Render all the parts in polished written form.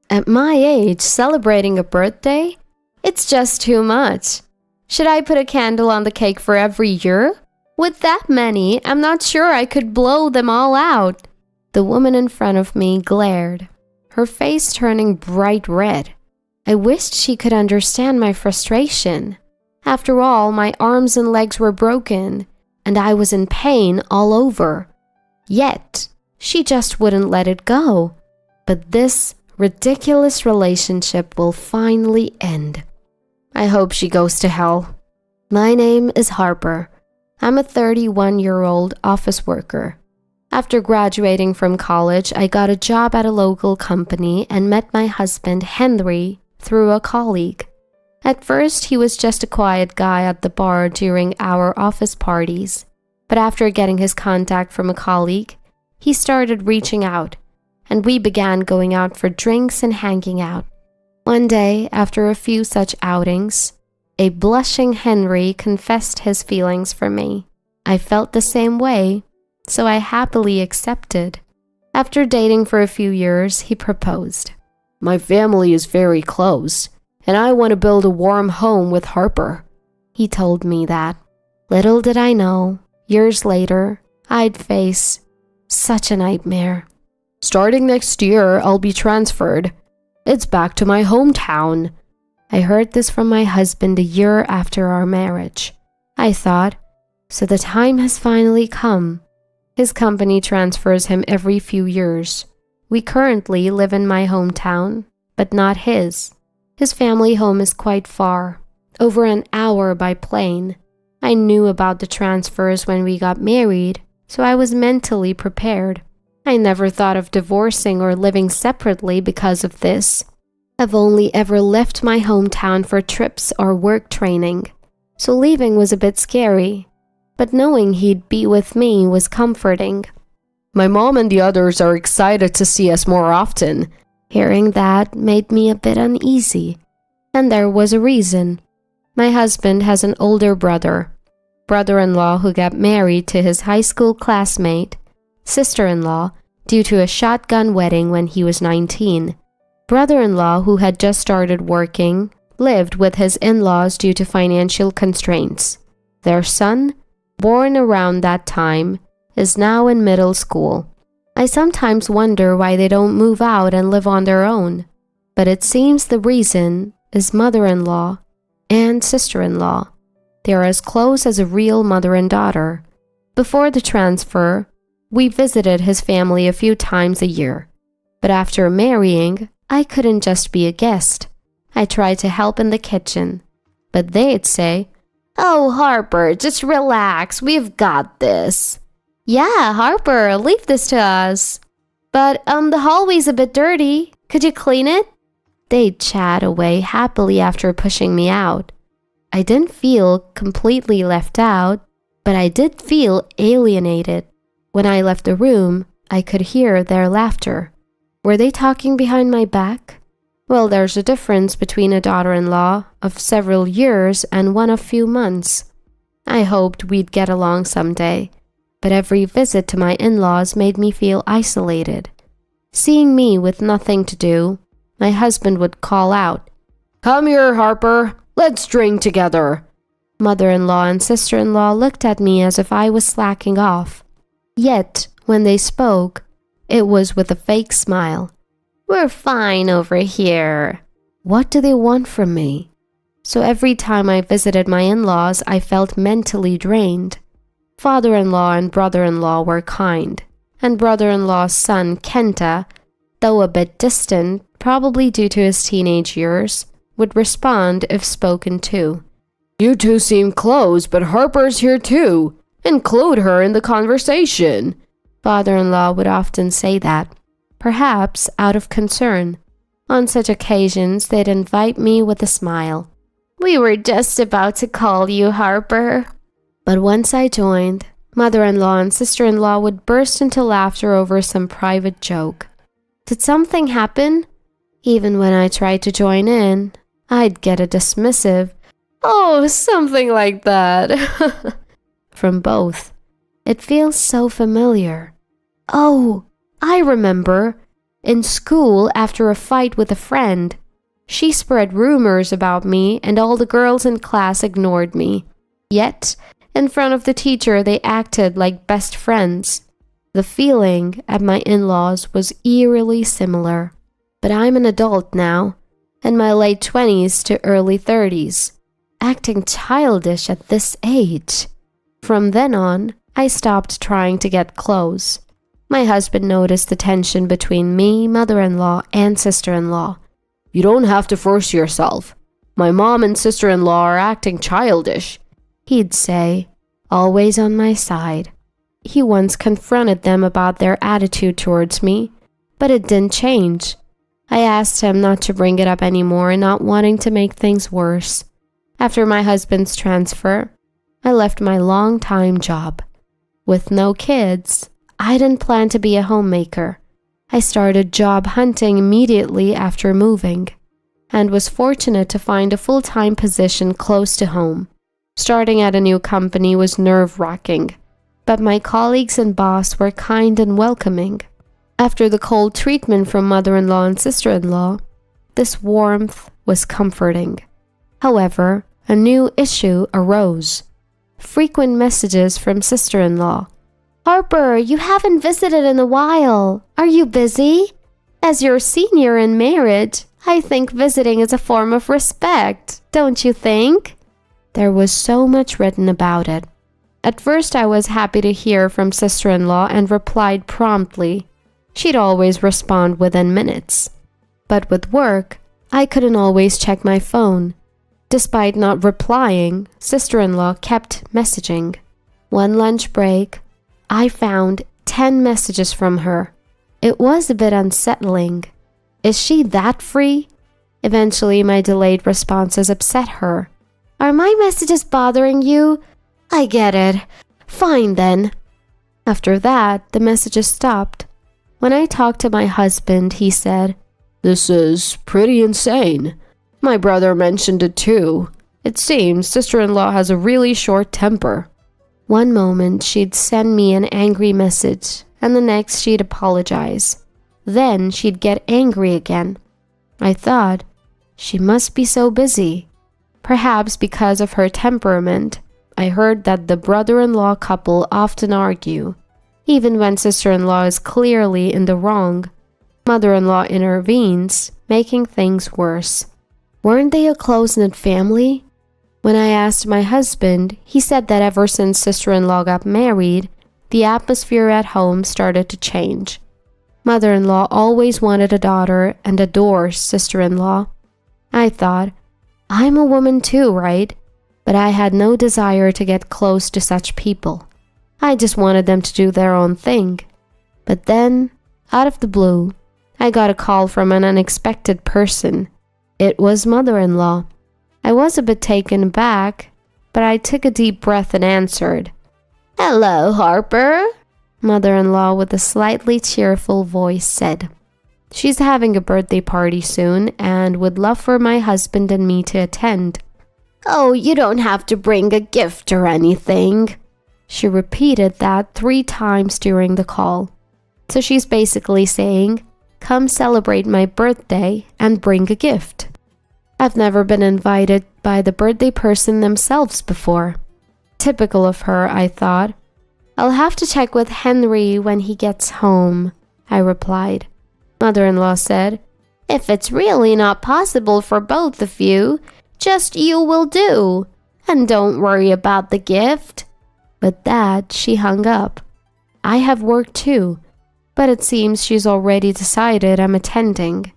At my age, celebrating a birthday? It's just too much. Should I put a candle on the cake for every year? With that many, I'm not sure I could blow them all out. The woman in front of me glared, her face turning bright red. I wished she could understand my frustration. After all, my arms and legs were broken, and I was in pain all over. Yet, she just wouldn't let it go. But this ridiculous relationship will finally end. I hope she goes to hell. My name is Harper. I'm a 31-year-old office worker. After graduating from college, I got a job at a local company and met my husband, Henry, through a colleague. At first, he was just a quiet guy at the bar during our office parties. But after getting his contact from a colleague, he started reaching out, and we began going out for drinks and hanging out. One day, after a few such outings, a blushing Henry confessed his feelings for me. I felt the same way, so I happily accepted. After dating for a few years, he proposed. My family is very close, and I want to build a warm home with Harper. He told me that. Little did I know, years later, I'd face such a nightmare. Starting next year, I'll be transferred. It's back to my hometown. I heard this from my husband a year after our marriage. I thought, so the time has finally come. His company transfers him every few years. We currently live in my hometown, but not his. His family home is quite far, over an hour by plane. I knew about the transfers when we got married, so I was mentally prepared. I never thought of divorcing or living separately because of this. I've only ever left my hometown for trips or work training, so leaving was a bit scary. But knowing he'd be with me was comforting. My mom and the others are excited to see us more often. Hearing that made me a bit uneasy, and there was a reason. My husband has an older brother-in-law who got married to his high school classmate, sister-in-law, due to a shotgun wedding when he was 19. Brother-in-law, who had just started working, lived with his in-laws due to financial constraints. Their son, born around that time, is now in middle school. I sometimes wonder why they don't move out and live on their own, but it seems the reason is mother-in-law and sister-in-law. They are as close as a real mother and daughter. Before the transfer, we visited his family a few times a year, but after marrying, I couldn't just be a guest. I tried to help in the kitchen, but they'd say, "Oh, Harper, just relax, we've got this." "Yeah, Harper, leave this to us." "But, the hallway's a bit dirty. Could you clean it?" They'd chat away happily after pushing me out. I didn't feel completely left out, but I did feel alienated. When I left the room, I could hear their laughter. Were they talking behind my back? Well, there's a difference between a daughter-in-law of several years and one of few months. I hoped we'd get along someday, but every visit to my in-laws made me feel isolated. Seeing me with nothing to do, my husband would call out, "Come here, Harper, let's drink together." Mother-in-law and sister-in-law looked at me as if I was slacking off. Yet, when they spoke, it was with a fake smile. "We're fine over here." What do they want from me? So every time I visited my in-laws, I felt mentally drained. Father-in-law and brother-in-law were kind, and brother-in-law's son, Kenta, though a bit distant, probably due to his teenage years, would respond if spoken to. "You two seem close, but Harper's here too. Include her in the conversation." Father-in-law would often say that, perhaps out of concern. On such occasions, they'd invite me with a smile. "We were just about to call you, Harper." But once I joined, mother-in-law and sister-in-law would burst into laughter over some private joke. Did something happen? Even when I tried to join in, I'd get a dismissive, "Oh, something like that," from both. It feels so familiar. Oh, I remember. In school, after a fight with a friend, she spread rumors about me and all the girls in class ignored me. Yet, in front of the teacher, they acted like best friends. The feeling at my in-laws was eerily similar. But I'm an adult now, in my late 20s to early 30s, acting childish at this age. From then on, I stopped trying to get close. My husband noticed the tension between me, mother-in-law, and sister-in-law. "You don't have to force yourself. My mom and sister-in-law are acting childish," he'd say, always on my side. He once confronted them about their attitude towards me, but it didn't change. I asked him not to bring it up anymore, not wanting to make things worse. After my husband's transfer, I left my long-time job. With no kids, I didn't plan to be a homemaker. I started job hunting immediately after moving, and was fortunate to find a full-time position close to home. Starting at a new company was nerve-wracking, but my colleagues and boss were kind and welcoming. After the cold treatment from mother-in-law and sister-in-law, this warmth was comforting. However, a new issue arose. Frequent messages from sister-in-law. "Harper, you haven't visited in a while. Are you busy? As your senior in marriage, I think visiting is a form of respect, don't you think?" There was so much written about it. At first, I was happy to hear from sister-in-law and replied promptly. She'd always respond within minutes. But with work, I couldn't always check my phone. Despite not replying, sister-in-law kept messaging. One lunch break, I found 10 messages from her. It was a bit unsettling. Is she that free? Eventually, my delayed responses upset her. "Are my messages bothering you? I get it. Fine then." After that, the messages stopped. When I talked to my husband, he said, "This is pretty insane. My brother mentioned it too. It seems sister-in-law has a really short temper." One moment she'd send me an angry message, and the next she'd apologize. Then she'd get angry again. I thought, she must be so busy. Perhaps because of her temperament, I heard that the brother-in-law couple often argue. Even when sister-in-law is clearly in the wrong, mother-in-law intervenes, making things worse. Weren't they a close-knit family? When I asked my husband, he said that ever since sister-in-law got married, the atmosphere at home started to change. Mother-in-law always wanted a daughter and adores sister-in-law. I thought, I'm a woman too, right? But I had no desire to get close to such people. I just wanted them to do their own thing. But then, out of the blue, I got a call from an unexpected person. It was mother-in-law. I was a bit taken aback, but I took a deep breath and answered. "Hello, Harper," mother-in-law with a slightly cheerful voice said. She's having a birthday party soon and would love for my husband and me to attend. "Oh, you don't have to bring a gift or anything." She repeated that 3 times during the call. So she's basically saying, "Come celebrate my birthday and bring a gift." I've never been invited by the birthday person themselves before. Typical of her, I thought. "I'll have to check with Henry when he gets home," I replied. Mother-in-law said, "If it's really not possible for both of you, just you will do. And don't worry about the gift." With that, she hung up. I have work too, but it seems she's already decided I'm attending.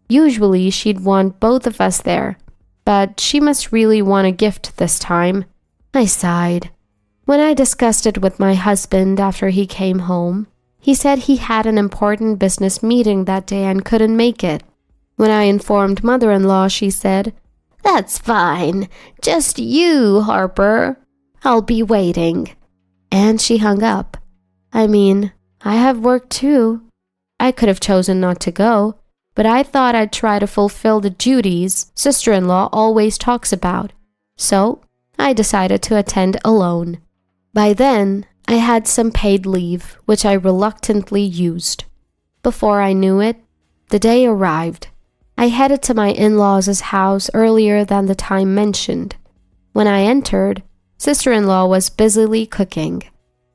Usually she'd want both of us there, but she must really want a gift this time. I sighed. When I discussed it with my husband after he came home, he said he had an important business meeting that day and couldn't make it. When I informed mother-in-law, she said, "That's fine. Just you, Harper. I'll be waiting." And she hung up. I mean, I have work too. I could have chosen not to go, but I thought I'd try to fulfill the duties sister-in-law always talks about. So I decided to attend alone. By then, I had some paid leave, which I reluctantly used. Before I knew it, The day arrived. I headed to my in-laws' house earlier than the time mentioned. When I entered, sister-in-law was busily cooking.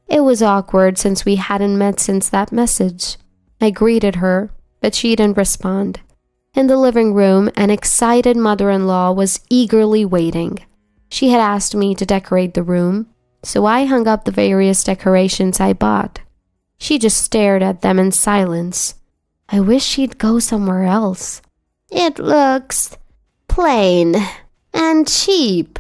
It was awkward since we hadn't met since that message. I greeted her, but she didn't respond. In the living room, an excited mother-in-law was eagerly waiting. She had asked me to decorate the room, so I hung up the various decorations I bought. She just stared at them in silence. I wish she'd go somewhere else. "It looks plain and cheap,"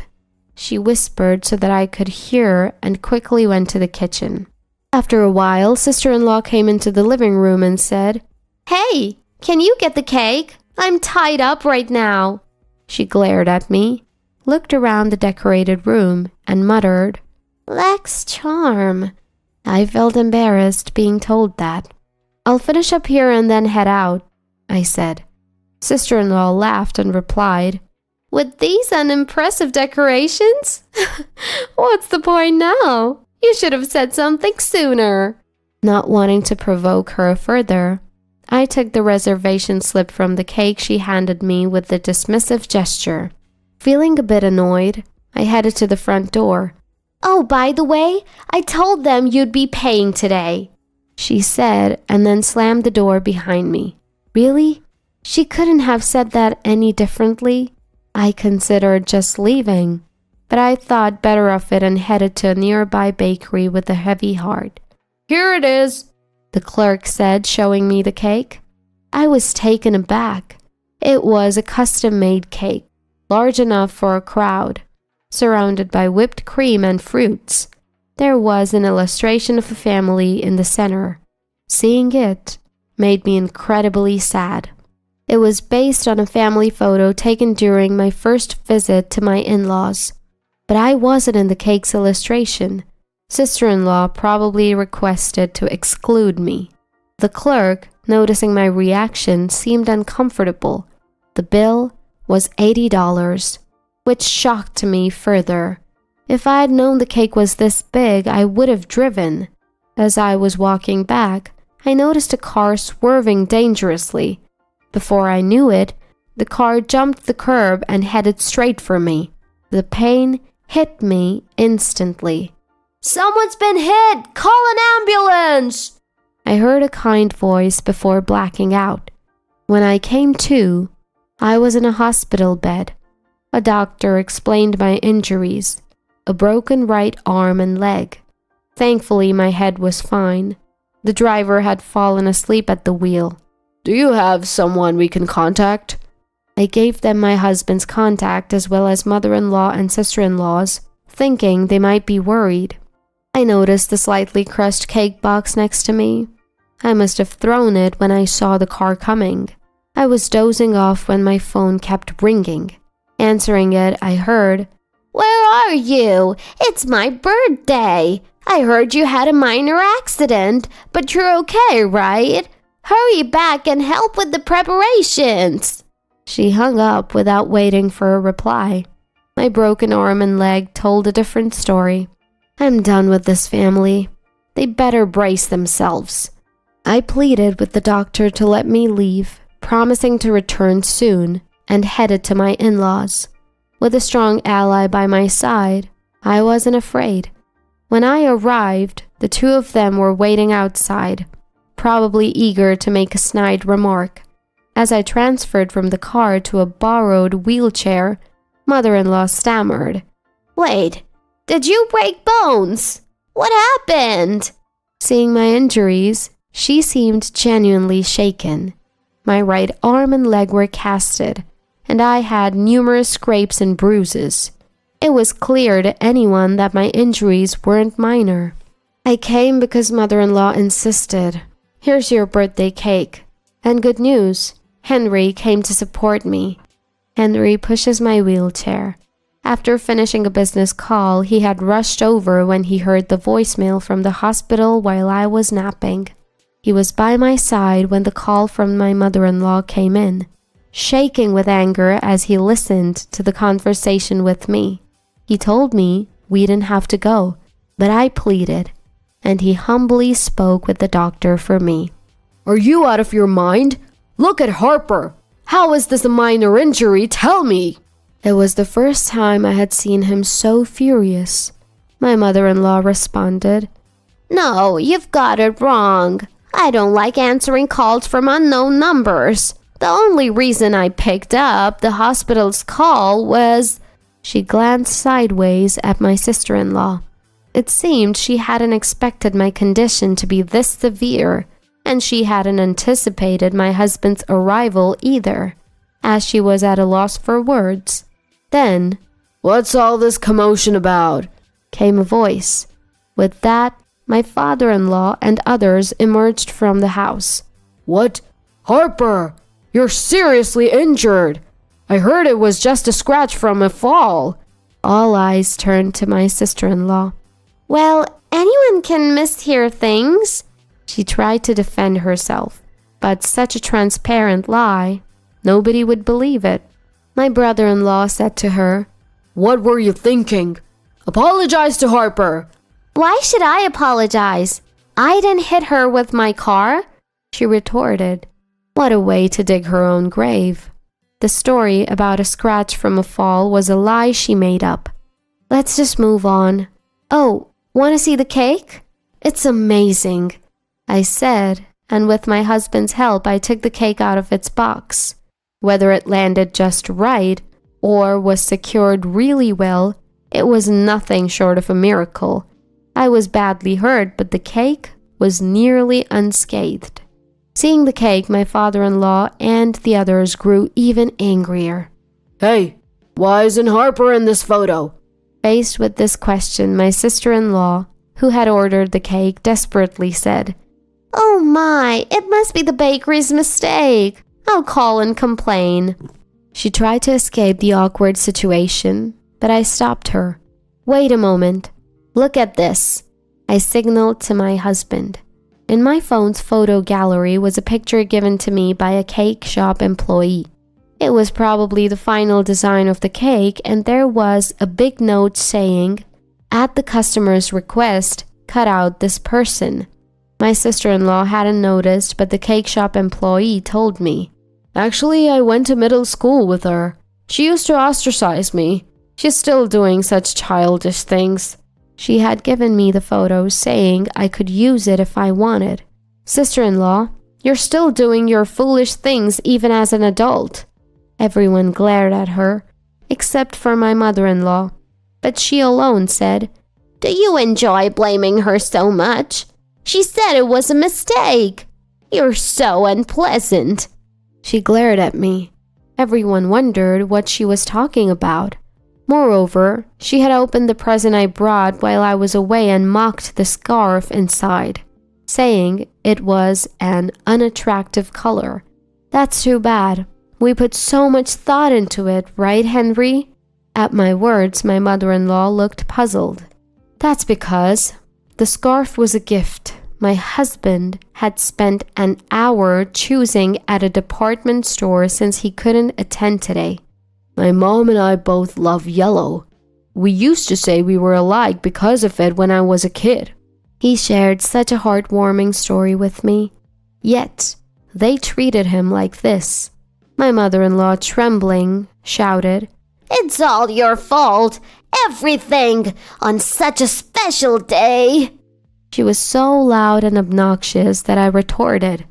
she whispered so that I could hear, and quickly went to the kitchen. After a while, sister-in-law came into the living room and said, "Hey, can you get the cake? I'm tied up right now." She glared at me, looked around the decorated room, and muttered, "Lacks charm." I felt embarrassed being told that. "I'll finish up here and then head out," I said. Sister-in-law laughed and replied, "With these unimpressive decorations? What's the point now? You should have said something sooner." Not wanting to provoke her further, I took the reservation slip from the cake she handed me with a dismissive gesture. Feeling a bit annoyed, I headed to the front door. "Oh, by the way, I told them you'd be paying today," she said, and then slammed the door behind me. Really? She couldn't have said that any differently. I considered just leaving, but I thought better of it and headed to a nearby bakery with a heavy heart. "Here it is," the clerk said, showing me the cake. I was taken aback. It was a custom-made cake, large enough for a crowd, surrounded by whipped cream and fruits. There was an illustration of a family in the center. Seeing it made me incredibly sad. It was based on a family photo taken during my first visit to my in-laws. But I wasn't in the cake's illustration. Sister-in-law probably requested to exclude me. The clerk, noticing my reaction, seemed uncomfortable. The bill was $80, which shocked me further. If I had known the cake was this big, I would have driven. As I was walking back, I noticed a car swerving dangerously. Before I knew it, the car jumped the curb and headed straight for me. The pain hit me instantly. "Someone's been hit! Call an ambulance!" I heard a kind voice before blacking out. When I came to, I was in a hospital bed. A doctor explained my injuries, a broken right arm and leg. Thankfully, my head was fine. The driver had fallen asleep at the wheel. "Do you have someone we can contact?" I gave them my husband's contact as well as mother-in-law and sister-in-law's, thinking they might be worried. I noticed the slightly crushed cake box next to me. I must have thrown it when I saw the car coming. I was dozing off when my phone kept ringing. Answering it, I heard, "Where are you? It's my birthday. I heard you had a minor accident, but you're okay, right? Hurry back and help with the preparations." She hung up without waiting for a reply. My broken arm and leg told a different story. I'm done with this family. They better brace themselves. I pleaded with the doctor to let me leave, promising to return soon, and headed to my in-laws. With a strong ally by my side, I wasn't afraid. When I arrived, the two of them were waiting outside, probably eager to make a snide remark. As I transferred from the car to a borrowed wheelchair, mother-in-law stammered, "Wait, did you break bones? What happened?" Seeing my injuries, she seemed genuinely shaken. My right arm and leg were casted, and I had numerous scrapes and bruises. It was clear to anyone that my injuries weren't minor. I came because mother-in-law insisted. "Here's your birthday cake. And good news, Henry came to support me." Henry pushes my wheelchair. After finishing a business call, he had rushed over when he heard the voicemail from the hospital while I was napping. He was by my side when the call from my mother-in-law came in, shaking with anger as he listened to the conversation with me. He told me we didn't have to go, but I pleaded, and he humbly spoke with the doctor for me. "Are you out of your mind? Look at Harper! How is this a minor injury? Tell me!" It was the first time I had seen him so furious. My mother-in-law responded, "No, you've got it wrong. I don't like answering calls from unknown numbers. The only reason I picked up the hospital's call was..." She glanced sideways at my sister-in-law. It seemed she hadn't expected my condition to be this severe, and she hadn't anticipated my husband's arrival either, as she was at a loss for words. Then, "What's all this commotion about?" came a voice. With that, my father-in-law and others emerged from the house. "What? Harper, you're seriously injured. I heard it was just a scratch from a fall." All eyes turned to my sister-in-law. "Well, anyone can mishear things." She tried to defend herself, but such a transparent lie, nobody would believe it. My brother-in-law said to her, "What were you thinking? Apologize to Harper." "Why should I apologize? I didn't hit her with my car," she retorted. What a way to dig her own grave. The story about a scratch from a fall was a lie she made up. Let's just move on. "Oh, want to see the cake? It's amazing," I said, and with my husband's help I took the cake out of its box. Whether it landed just right or was secured really well, it was nothing short of a miracle. I was badly hurt, but the cake was nearly unscathed. Seeing the cake, my father-in-law and the others grew even angrier. "Hey, why isn't Harper in this photo?" Faced with this question, my sister-in-law, who had ordered the cake, desperately said, "Oh my, it must be the bakery's mistake. I'll call and complain." She tried to escape the awkward situation, but I stopped her. "Wait a moment. Look at this." I signaled to my husband. In my phone's photo gallery was a picture given to me by a cake shop employee. It was probably the final design of the cake, and there was a big note saying, "At the customer's request, cut out this person." My sister-in-law hadn't noticed, but the cake shop employee told me. "Actually, I went to middle school with her. She used to ostracize me. She's still doing such childish things." She had given me the photo, saying I could use it if I wanted. "Sister-in-law, you're still doing your foolish things even as an adult." Everyone glared at her, except for my mother-in-law. But she alone said, "Do you enjoy blaming her so much? She said it was a mistake. You're so unpleasant." She glared at me. Everyone wondered what she was talking about. Moreover, she had opened the present I brought while I was away and mocked the scarf inside, saying it was an unattractive color. That's too bad. We put so much thought into it, right, Henry? At my words, my mother-in-law looked puzzled. That's because the scarf was a gift. My husband had spent an hour choosing at a department store since he couldn't attend today. My mom and I both love yellow. We used to say we were alike because of it when I was a kid. He shared such a heartwarming story with me. Yet, they treated him like this. My mother-in-law, trembling, shouted, "It's all your fault! Everything! On such a special day!" She was so loud and obnoxious that I retorted,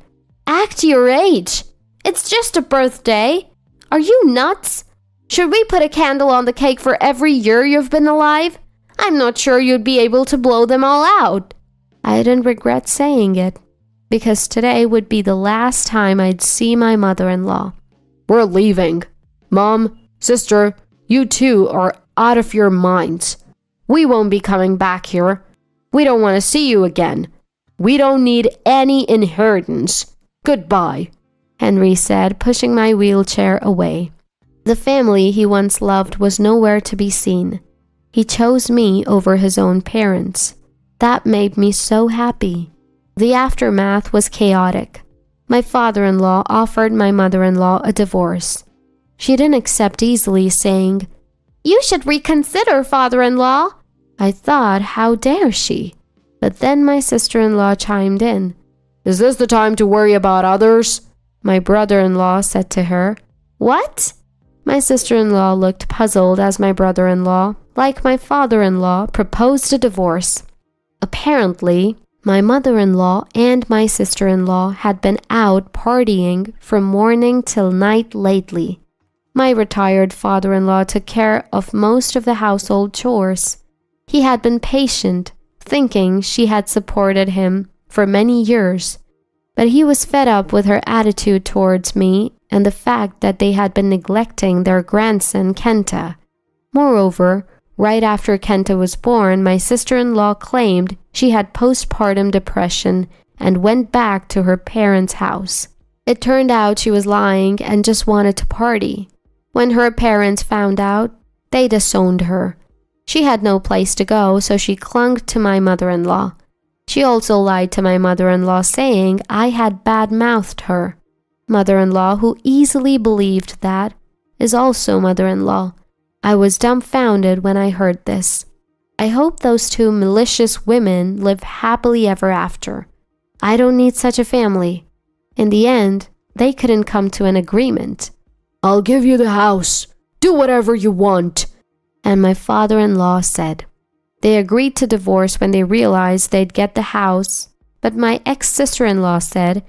"Act your age! It's just a birthday! Are you nuts? Should we put a candle on the cake for every year you've been alive? I'm not sure you'd be able to blow them all out." I didn't regret saying it, because today would be the last time I'd see my mother-in-law. "We're leaving. Mom, sister, you two are out of your minds. We won't be coming back here. We don't want to see you again. We don't need any inheritance. Goodbye," Henry said, pushing my wheelchair away. The family he once loved was nowhere to be seen. He chose me over his own parents. That made me so happy. The aftermath was chaotic. My father-in-law offered my mother-in-law a divorce. She didn't accept easily, saying, "You should reconsider, father-in-law." I thought, how dare she? But then my sister-in-law chimed in. "Is this the time to worry about others? my brother-in-law said to her. What? My sister-in-law looked puzzled as my brother-in-law, like my father-in-law, proposed a divorce. Apparently, my mother-in-law and my sister-in-law had been out partying from morning till night lately. My retired father-in-law took care of most of the household chores. He had been patient, thinking she had supported him for many years, but he was fed up with her attitude towards me and the fact that they had been neglecting their grandson Kenta. Moreover, right after Kenta was born, my sister-in-law claimed she had postpartum depression and went back to her parents' house. It turned out she was lying and just wanted to party. When her parents found out, they disowned her. She had no place to go, so she clung to my mother-in-law. She also lied to my mother-in-law, saying I had bad-mouthed her. Mother-in-law, who easily believed that, is also mother-in-law. I was dumbfounded when I heard this. I hope those two malicious women live happily ever after. I don't need such a family. In the end, they couldn't come to an agreement. I'll give you the house. Do whatever you want. And my father-in-law said. They agreed to divorce when they realized they'd get the house, but my ex-sister-in-law said,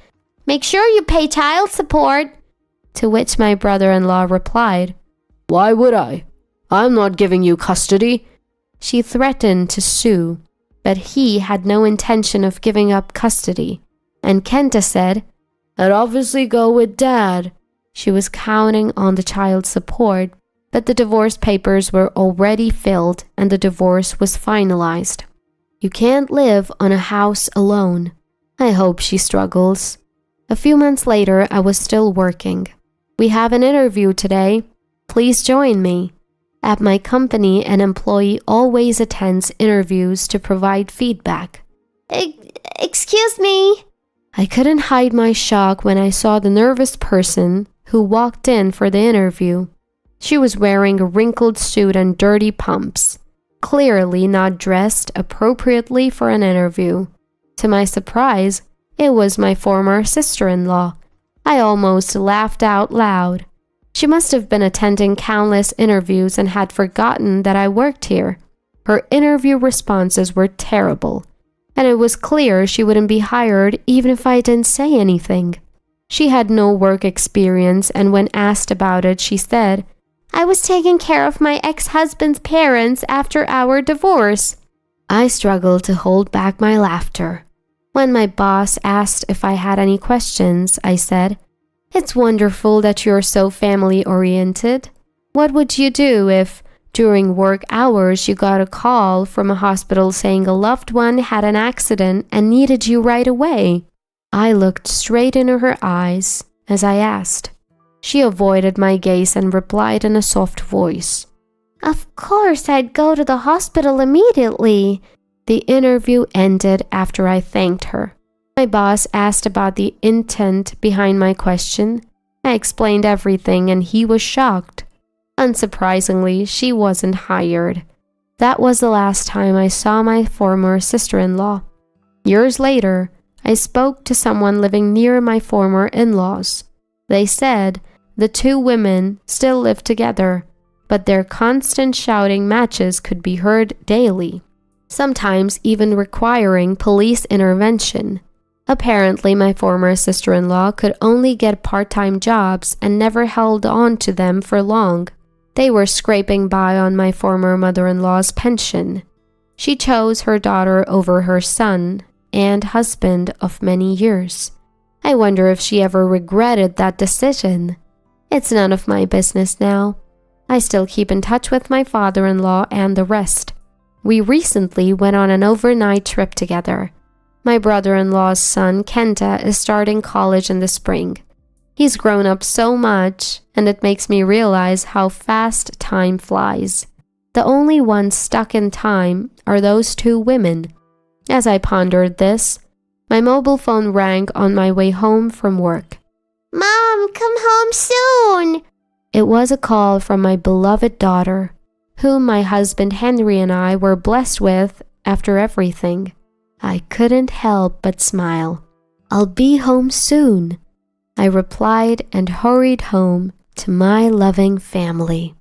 "Make sure you pay child support." To which my brother-in-law replied, Why would I? I'm not giving you custody. She threatened to sue, but he had no intention of giving up custody. And Kenta said, I'd obviously go with Dad. She was counting on the child support, but the divorce papers were already filled and the divorce was finalized. You can't live on a house alone. I hope she struggles. A few months later, I was still working. We have an interview today. Please join me. At my company, an employee always attends interviews to provide feedback. Excuse me? I couldn't hide my shock when I saw the nervous person who walked in for the interview. She was wearing a wrinkled suit and dirty pumps, clearly not dressed appropriately for an interview. To my surprise, it was my former sister-in-law. I almost laughed out loud. She must have been attending countless interviews and had forgotten that I worked here. Her interview responses were terrible, and it was clear she wouldn't be hired even if I didn't say anything. She had no work experience, and when asked about it, she said, "I was taking care of my ex-husband's parents after our divorce." I struggled to hold back my laughter. When my boss asked if I had any questions, I said, "It's wonderful that you're so family-oriented. What would you do if, during work hours, you got a call from a hospital saying a loved one had an accident and needed you right away?" I looked straight into her eyes as I asked. She avoided my gaze and replied in a soft voice, "Of course, I'd go to the hospital immediately." The interview ended after I thanked her. My boss asked about the intent behind my question. I explained everything and he was shocked. Unsurprisingly, she wasn't hired. That was the last time I saw my former sister-in-law. Years later, I spoke to someone living near my former in-laws. They said the two women still lived together, but their constant shouting matches could be heard daily, sometimes even requiring police intervention. Apparently, my former sister-in-law could only get part-time jobs and never held on to them for long. They were scraping by on my former mother-in-law's pension. She chose her daughter over her son and husband of many years. I wonder if she ever regretted that decision. It's none of my business now. I still keep in touch with my father-in-law and the rest. We recently went on an overnight trip together. My brother-in-law's son, Kenta, is starting college in the spring. He's grown up so much, and it makes me realize how fast time flies. The only ones stuck in time are those two women. As I pondered this, my mobile phone rang on my way home from work. "Mom, come home soon." It was a call from my beloved daughter, whom my husband Henry and I were blessed with after everything. I couldn't help but smile. "I'll be home soon." I replied and hurried home to my loving family.